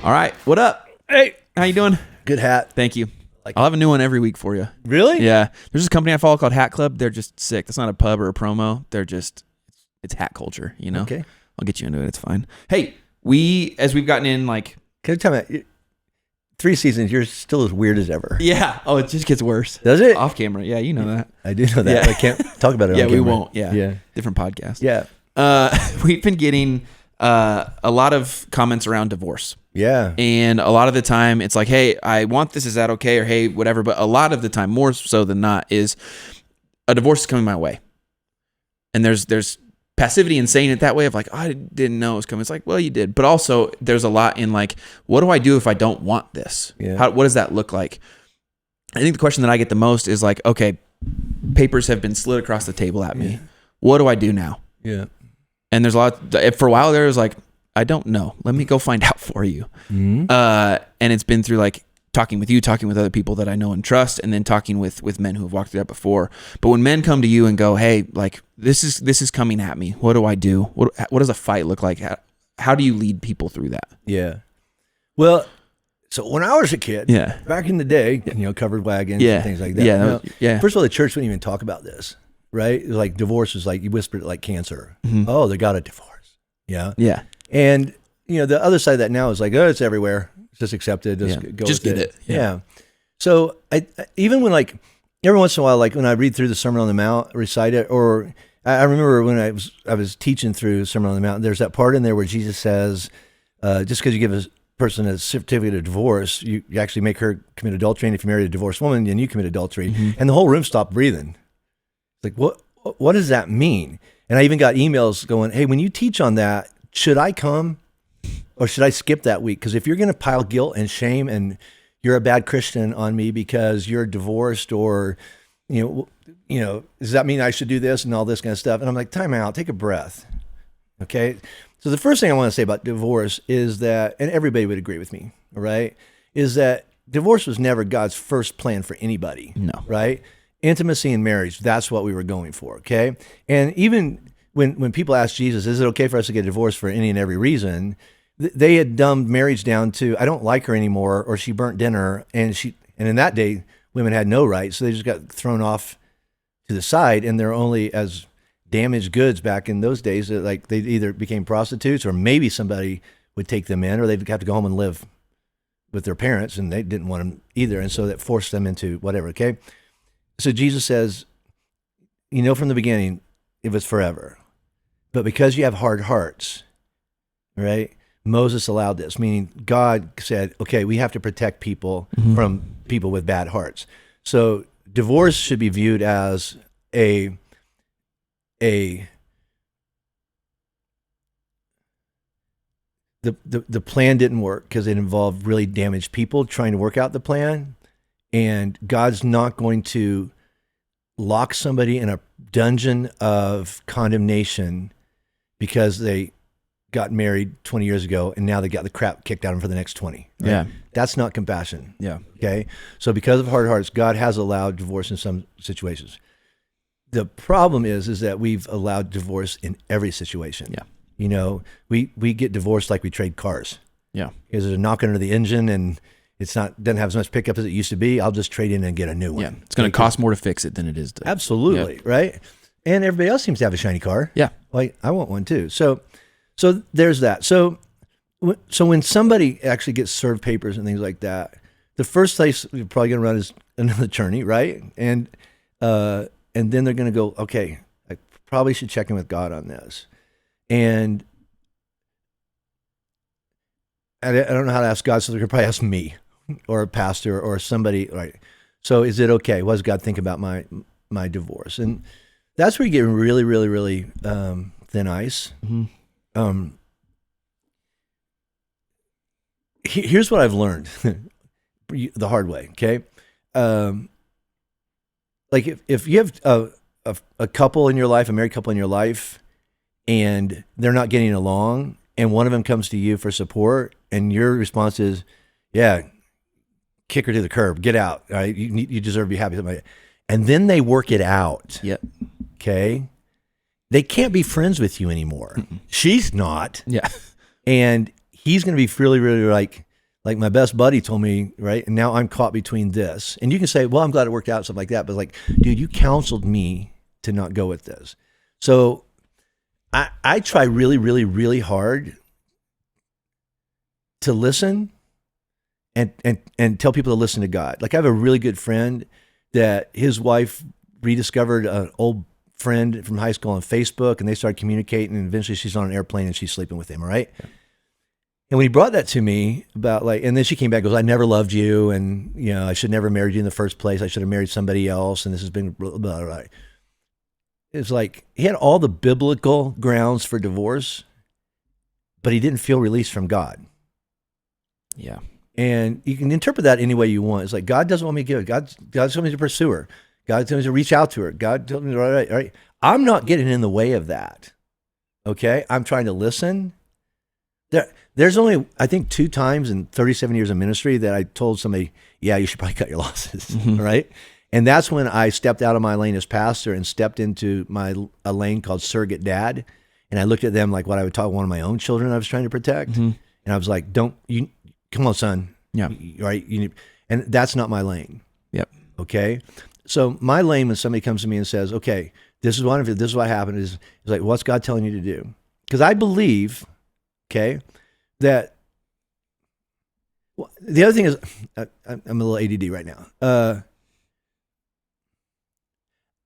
All right. What up? Hey. How you doing? Good hat. Thank you. I'll have a new one every week for you. Really? Yeah. There's this company I follow called Hat Club. They're just sick. That's not a pub or a promo. They're just, it's hat culture, you know? Okay. I'll get you into it. It's fine. Hey, as we've gotten in, like... Can you tell me, 3 seasons, you're still as weird as ever. Yeah. Oh, it just gets worse. Does it? Off camera. Yeah, you know that. I do know that. Yeah. But I can't talk about it Yeah, on we camera. won't. Yeah. Yeah. Different podcast. Yeah. We've been getting a lot of comments around divorce. Yeah. And a lot of the time it's like, hey, I want this. Is that okay? Or hey, whatever. But a lot of the time, more so than not, is a divorce is coming my way. And there's passivity in saying it that way of like, oh, I didn't know it was coming. It's like, well, you did. But also there's a lot in like, what do I do if I don't want this? Yeah. What does that look like? I think the question that I get the most is like, okay, papers have been slid across the table at me. What do I do now? Yeah. And there's a lot, for a while there was like, I don't know. Let me go find out for you. Mm-hmm. And it's been through like talking with you, talking with other people that I know and trust, and then talking with men who have walked through that before. But when men come to you and go, hey, like this is coming at me. What do I do? What does a fight look like? How do you lead people through that? Yeah. Well, so when I was a kid, back in the day, covered wagons and things like that. Yeah. First of all, the church wouldn't even talk about this, right? It was like divorce was like, you whispered it like cancer. Mm-hmm. Oh, they got a divorce. Yeah. Yeah. And, the other side of that now is like, oh, it's everywhere. It's just accepted. Just get it. Yeah. So I even when like every once in a while, like when I read through the Sermon on the Mount, recite it, or I remember when I was teaching through Sermon on the Mount, there's that part in there where Jesus says, just because you give a person a certificate of divorce, you actually make her commit adultery. And if you marry a divorced woman, then you commit adultery. Mm-hmm. And the whole room stopped breathing. Like, what does that mean? And I even got emails going, hey, when you teach on that, should I come or should I skip that week? Because if you're going to pile guilt and shame and you're a bad Christian on me because you're divorced, or, does that mean I should do this and all this kind of stuff? And I'm like, time out, take a breath. Okay. So the first thing I want to say about divorce is that, and everybody would agree with me, right, is that divorce was never God's first plan for anybody. No. Right? Intimacy and marriage, that's what we were going for, okay? And even when people ask Jesus, is it okay for us to get divorced for any and every reason, they had dumbed marriage down to, I don't like her anymore, or she burnt dinner, and in that day, women had no rights, so they just got thrown off to the side, and they're only as damaged goods back in those days, like they either became prostitutes, or maybe somebody would take them in, or they'd have to go home and live with their parents, and they didn't want them either, and so that forced them into whatever, okay? So Jesus says, from the beginning, it was forever. But because you have hard hearts, right? Moses allowed this, meaning God said, okay, we have to protect people from people with bad hearts. So divorce should be viewed as the plan didn't work because it involved really damaged people trying to work out the plan. And God's not going to lock somebody in a dungeon of condemnation because they got married 20 years ago and now they got the crap kicked out of them for the next 20. Right? Yeah. That's not compassion. Yeah. Okay. So because of hard hearts, God has allowed divorce in some situations. The problem is that we've allowed divorce in every situation. Yeah. We get divorced like we trade cars. Yeah. Because there's a knock under the engine and doesn't have as much pickup as it used to be. I'll just trade in and get a new one. Yeah. It's going to cost more to fix it than it is to. Absolutely. Yeah. Right. And everybody else seems to have a shiny car. Yeah. Like I want one too. So there's that. So when somebody actually gets served papers and things like that, the first place you're probably going to run is another attorney. Right. And then they're going to go, okay, I probably should check in with God on this. And I don't know how to ask God. So they're going to probably ask me or a pastor or somebody. Right. So is it okay? What does God think about my divorce? And that's where you get really, really, really thin ice. Mm-hmm. Here's what I've learned the hard way. Okay. Like if you have a couple in your life, a married couple in your life, and they're not getting along, and one of them comes to you for support, and your response is, yeah, kick her to the curb, get out. All right? You deserve to be happy. And then they work it out. Yep. Okay. They can't be friends with you anymore. Mm-mm. She's not. Yeah. And he's going to be really, really like, Like my best buddy told me, right? And now I'm caught between this. And you can say, well, I'm glad it worked out, stuff like that. But like, dude, you counseled me to not go with this. So I try really, really, really hard to listen and tell people to listen to God. Like I have a really good friend that his wife rediscovered an old friend from high school on Facebook, and they started communicating, and eventually she's on an airplane and she's sleeping with him, all right? Yeah. And when he brought that to me about like, and then she came back and goes, I never loved you, and you know, I should never married you in the first place. I should have married somebody else, and this has been blah, blah, blah. It's like he had all the biblical grounds for divorce, but he didn't feel released from God. Yeah. And you can interpret that any way you want. It's like, God doesn't want me to give it. God told me to pursue her. God told me to reach out to her. God told me, all right. I'm not getting in the way of that. Okay? I'm trying to listen. There's only, I think, 2 times in 37 years of ministry that I told somebody, yeah, you should probably cut your losses, Mm-hmm. right? And that's when I stepped out of my lane as pastor and stepped into a lane called surrogate dad. And I looked at them like what I would talk one of my own children I was trying to protect. Mm-hmm. And I was like, come on, son. Yeah. Right? And that's not my lane. Yep. Okay? So my lane, when somebody comes to me and says, okay, this is what happened, is like, what's God telling you to do? Because I believe, okay, that the other thing is, I'm a little ADD right now.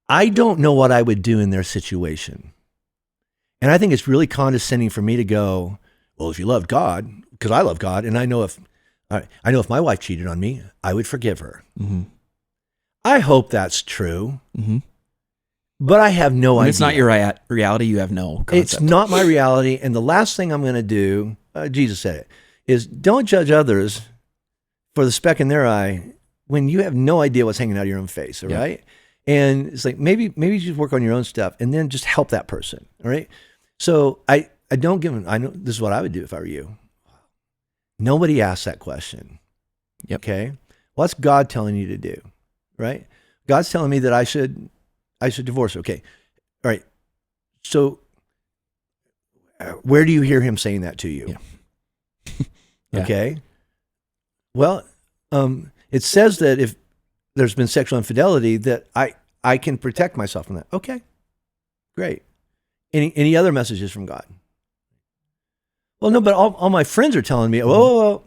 I don't know what I would do in their situation. And I think it's really condescending for me to go, well, if you love God, because I love God, and I know if my wife cheated on me, I would forgive her. Mm-hmm. I hope that's true. Mm-hmm. But I have no idea. It's not your reality. You have no concept. It's not my reality. And the last thing I'm going to do, Jesus said it, is don't judge others for the speck in their eye when you have no idea what's hanging out of your own face, all right? And it's like, maybe you just work on your own stuff and then just help that person, all right? So I don't give them, I know this is what I would do if I were you. Nobody asks that question. Yep. Okay? What's God telling you to do, right? God's telling me that I should divorce. Okay. All right. So where do you hear him saying that to you? Yeah. Okay. Well, it says that if there's been sexual infidelity, that I can protect myself from that. Okay. Great. Any other messages from God? Well, no, but all my friends are telling me, whoa.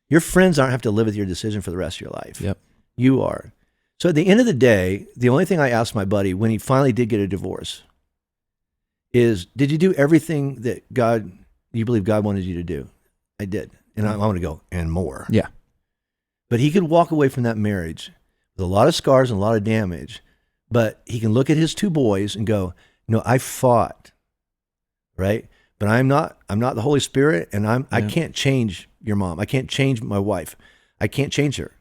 Your friends aren't have to live with your decision for the rest of your life. Yep. You are. So at the end of the day, the only thing I asked my buddy when he finally did get a divorce is, did you do everything that you believe God wanted you to do? I did. And I want to go, and more. Yeah. But he could walk away from that marriage with a lot of scars and a lot of damage, but he can look at his 2 boys and go, no, I fought, right? But I'm not the Holy Spirit, and I can't change your mom. I can't change my wife. I can't change her,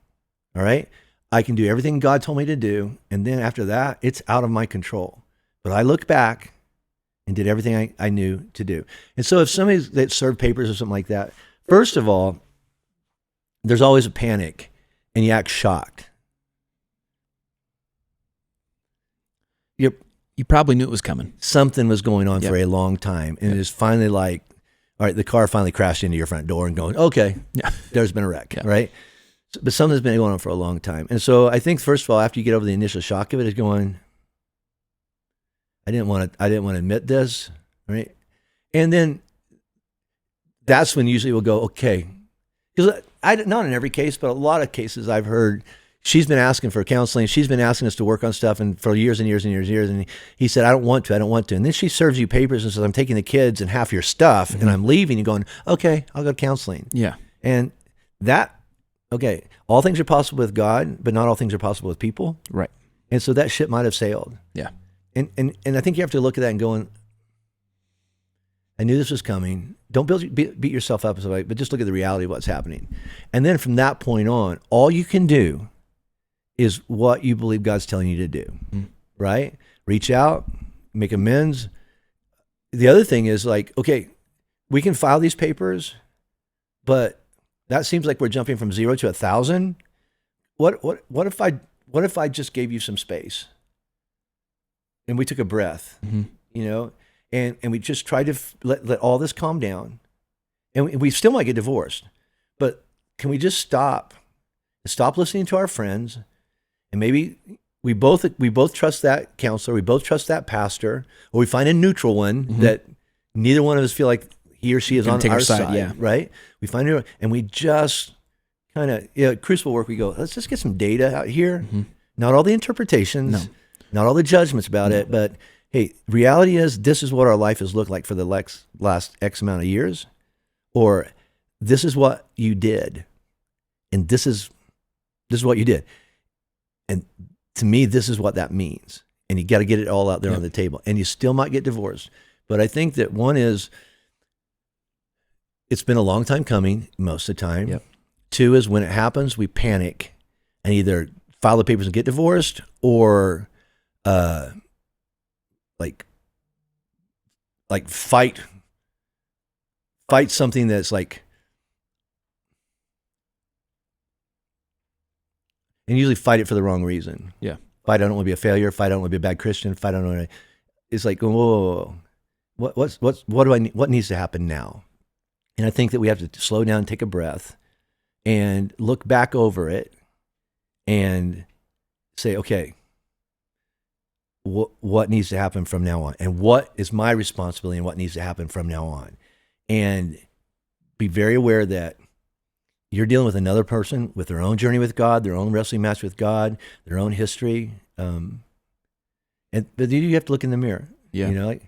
all right? I can do everything God told me to do, and then after that, it's out of my control. But I look back and did everything I knew to do. And so if somebody that served papers or something like that, first of all, there's always a panic, and you act shocked. You probably knew it was coming. Something was going on for a long time, and it is finally like, all right, the car finally crashed into your front door and going, okay, there's been a wreck, right? But something's been going on for a long time. And so I think, first of all, after you get over the initial shock of it, it's going, I didn't want to admit this, right? And then that's when usually we'll go, okay. Because not in every case, but a lot of cases I've heard, she's been asking for counseling. She's been asking us to work on stuff and for years and years and years. And he said, I don't want to. And then she serves you papers and says, I'm taking the kids and half your stuff and I'm leaving. And going, okay, I'll go to counseling. Yeah. And okay, all things are possible with God, but not all things are possible with people. Right. And so that ship might have sailed. Yeah. And I think you have to look at that and going, I knew this was coming. Don't beat yourself up, but just look at the reality of what's happening. And then from that point on, all you can do is what you believe God's telling you to do, right? Reach out, make amends. The other thing is like, okay, we can file these papers, but that seems like we're jumping from 0 to 1,000. What if I just gave you some space and we took a breath, you know, and we just tried to let all this calm down, and we still might get divorced, but can we just stop listening to our friends, and maybe we both trust that counselor, we both trust that pastor, or we find a neutral one that neither one of us feel like he or she is on our side, right? We find it, and we just kind of, crucible work, we go, let's just get some data out here. Not all the interpretations, not all the judgments about it, but hey, reality is this is what our life has looked like for the last X amount of years, or this is what you did, and this is what you did. And to me, this is what that means. And you got to get it all out there on the table. And you still might get divorced. But I think that one is, it's been a long time coming most of the time. Yep. Two is, when it happens, we panic and either file the papers and get divorced, or like fight something that's like, and usually fight it for the wrong reason. Yeah. Fight, I don't want to be a failure. Fight, I don't want to be a bad Christian. Fight, I don't want to. It's like, whoa. What needs to happen now? And I think that we have to slow down, take a breath, and look back over it, and say, okay, what needs to happen from now on, and what is my responsibility, and what needs to happen from now on, and be very aware that you're dealing with another person with their own journey with God, their own wrestling match with God, their own history. But you have to look in the mirror. Yeah. You know,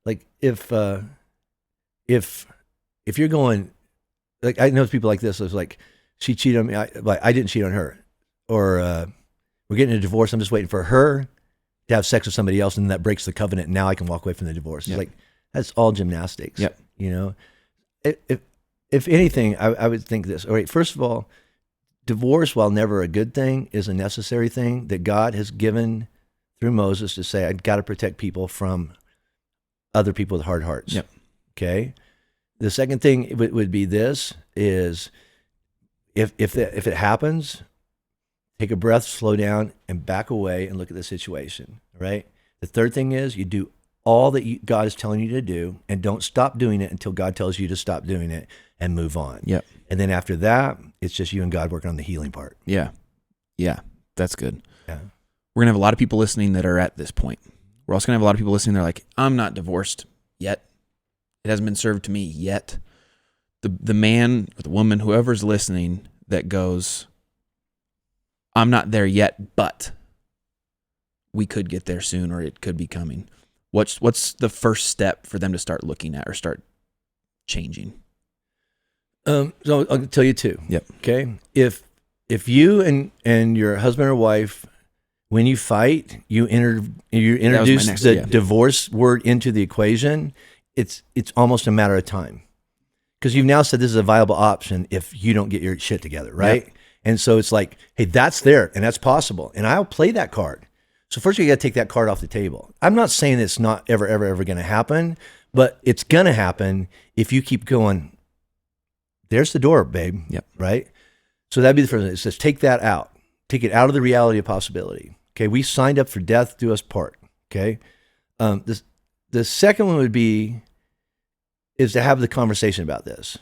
like if you're going, like, I know people like this. It's like, she cheated on me, I didn't cheat on her, or we're getting a divorce. I'm just waiting for her to have sex with somebody else, and that breaks the covenant. And now I can walk away from the divorce. It's like, that's all gymnastics. Yep. You know, if anything, I would think this. All right, first of all, divorce, while never a good thing, is a necessary thing that God has given through Moses to say, I've got to protect people from other people with hard hearts. Yep. Okay. The second thing would be this: is if it happens, take a breath, slow down, and back away and look at the situation. Right. The third thing is, you do all that God is telling you to do, and don't stop doing it until God tells you to stop doing it, and move on. Yep. And then after that, it's just you and God working on the healing part. Yeah. Yeah. That's good. Yeah. We're going to have a lot of people listening that are at this point. We're also going to have a lot of people listening. They're like, I'm not divorced yet. It hasn't been served to me yet. The man or the woman, whoever's listening, that goes, I'm not there yet, but we could get there soon, or it could be coming. What's the first step for them to start looking at or start changing? So I'll tell you two. Yep. Okay. If you and your husband or wife, when you fight, you introduce the divorce word into the equation, it's almost a matter of time, because you've now said this is a viable option if you don't get your shit together, right? Yep. And so it's like, hey, that's there and that's possible, and I'll play that card. So first you got to take that card off the table. I'm not saying it's not ever going to happen, but it's going to happen if you keep going. There's the door, babe. Yep. Right? So that'd be the first thing. It says, take that out. Take it out of the reality of possibility. Okay, we signed up for death do us part. Okay? The second one is to have the conversation about this.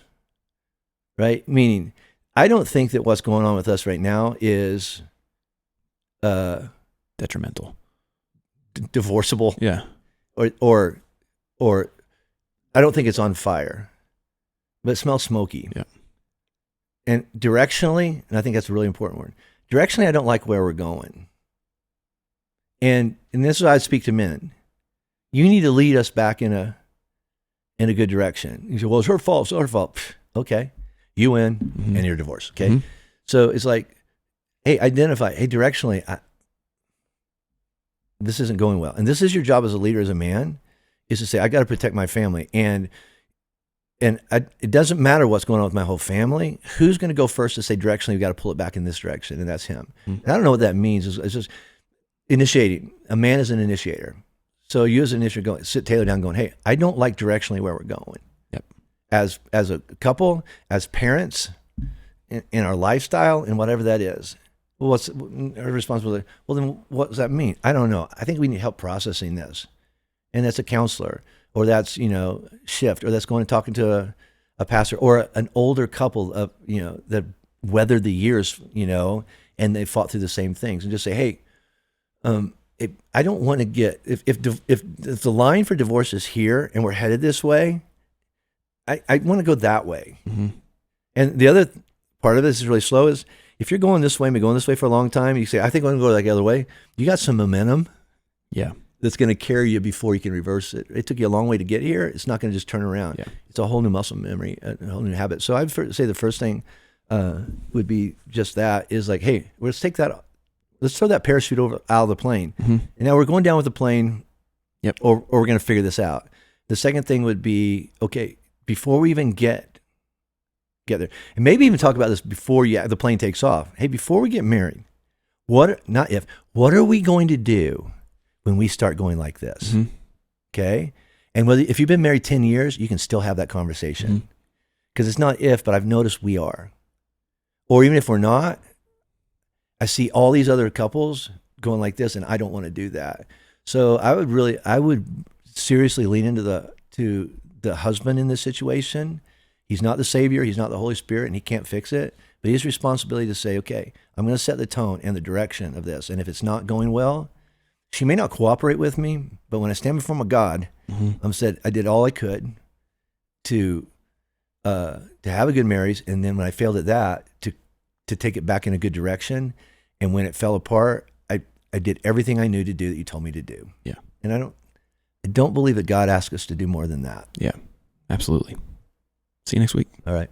Right? Meaning, I don't think that what's going on with us right now is detrimental, divorceable. Yeah. Or I don't think it's on fire, but it smells smoky. Yeah. And directionally, and I think that's a really important word, directionally, I don't like where we're going. And this is why I speak to men. You need to lead us back in a good direction. You say, well, it's her fault. It's her fault. Pfft, okay. You win, and you're divorced. Okay. Mm-hmm. So it's like, hey, identify, hey, directionally, this isn't going well. And this is your job as a leader, as a man, is to say, I got to protect my family. And it doesn't matter what's going on with my whole family. Who's going to go first to say directionally, we got to pull it back in this direction? And that's him. Mm-hmm. And I don't know what that means. It's just initiating. A man is an initiator. So you as an initiator sit Taylor down going, hey, I don't like directionally where we're going. Yep. As a couple, as parents, in our lifestyle and whatever that is. Well, what's our responsibility? Well, then what does that mean? I don't know. I think we need help processing this. And that's a counselor, or that's, shift, or that's going and talking to a pastor, or an older couple of, that weathered the years, and they fought through the same things, and just say, hey, I don't want to get, if the line for divorce is here and we're headed this way, I want to go that way. Mm-hmm. And the other part of this is really slow is if you're going this way and been going this way for a long time, you say, I think I'm going to go the other way. You got some momentum. Yeah. That's going to carry you before you can reverse it. It took you a long way to get here. It's not going to just turn around. Yeah. It's a whole new muscle memory, a whole new habit. So I'd say the first thing would be just that is like, hey, let's throw that parachute out of the plane. Mm-hmm. And now we're going down with the plane. Yep. Or we're going to figure this out. The second thing would be, okay, before we even get there, and maybe even talk about this before the plane takes off. Hey, before we get married, what are we going to do when we start going like this? Mm-hmm. Okay. And if you've been married 10 years, you can still have that conversation because it's not if, but I've noticed we are, or even if we're not, I see all these other couples going like this and I don't want to do that. So I would seriously lean into the husband in this situation. He's not the Savior. He's not the Holy Spirit, and he can't fix it. But he has responsibility to say, okay, I'm going to set the tone and the direction of this. And if it's not going well, she may not cooperate with me, but when I stand before my God, I'm said I did all I could to have a good marriage. And then when I failed at that, to take it back in a good direction. And when it fell apart, I did everything I knew to do that you told me to do. Yeah. And I don't believe that God asks us to do more than that. Yeah, absolutely. See you next week. All right.